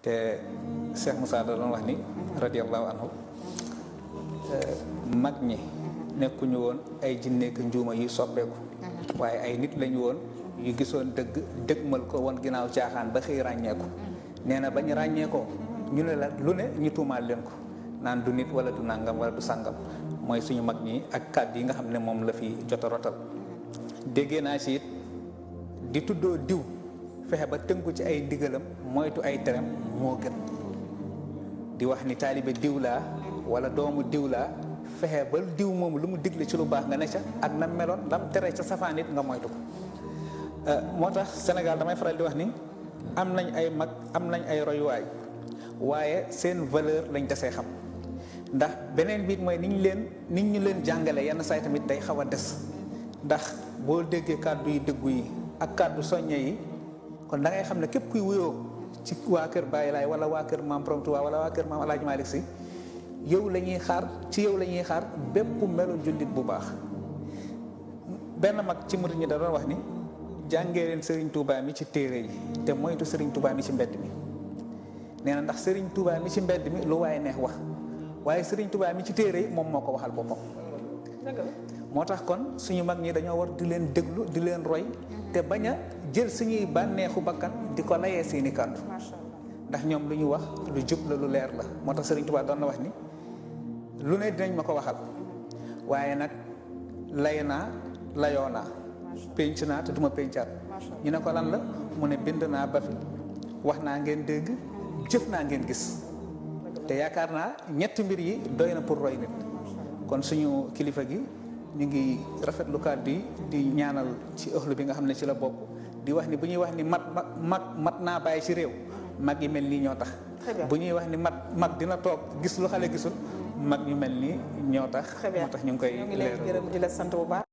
te Cheikh Moussa da doon wax ni radiyallahu anhu mag ñi nekkuñu woon ay jinneek njuuma yu soppeeku waaye ay nit lañu woon yu gisoon dëgg dëgmal ko woon ginnaaw caaxaan ba xëy ràññeeku nee na bañ ràññee ko ñu ne la lu ne ñu tuumaal leen ko naan du nit wala du nàngam wala du sàngam mooy suñu mag ñi ak kàddu yi nga xam ne moom la fi jot a rotal déggee naa ci it di tuddoo diw fexe ba tënku ci ay ndigalam moytu ay terem moo gën di wax ni taalibe diw laa wala doomu diw laa fexe ba diw moom lu mu digle ci lu baax nga ne ca ak na meloon lam tere ca safaan it nga moytu ko moo tax Sénégal damay faral di wax ni am nañ ay mag am nañ ay royuwaay waaye seen valeur lañ desee xam ndax beneen biit mooy nit ñu leen jàngale yenn saay tamit day xaw a des ndax boo déggee kàddu yi dëggu yi ak kàddu soññe yi kon da ngay xam ne képp kuy wuyoo ci waa kër Baye Laay wala waa kër Maam Borom Tuubaa wala waa kër Maam Alaaji Maalik Si yow la ñuy xaar ci yow la ñuy xaar bépp melu jullit bu baax benn mag ci murid ñi da doon wax ni jàngee leen Serigne Touba mi ci téere yi te moytu Serigne Touba mi ci mbedd mi nee na ndax Serigne Touba mi ci mbedd mi lu waaye neex wax waaye Serigne Touba mi ci téere yi moom moo ko waxal boppam. moo tax kon suñu mag ñi dañoo war di leen déglu di leen roy te bañ a jël suñuy bànneexu bakkan di ko layee seeni kàddu ndax ñoom lu ñu wax lu jub la lu leer la moo tax Serigne Touba doon na wax ni lu ne dinañ ma ko waxal waaye nag lay naa layoo naa pénc naa te duma péncaat ñu ne ko lan la mu ne bind naa ba fi wax naa ngeen dégg jëf naa ngeen gis te yaakaar naa ñetti mbir yi doy na pour roy nit kon suñu kilifa gi ñu ngi rafetlu kàddu yi di ñaanal ci ëxlu bi nga xam ne ci la bokk di wax ni bu ñuy wax ni mat naa bàyyi ci réew mag yi mel nii ñoo tax bu ñuy wax ni mag dina toog gis lu xale gisul mag ñu mel nii ñoo tax moo tax ñu ngi koy leeral di la sant bu baax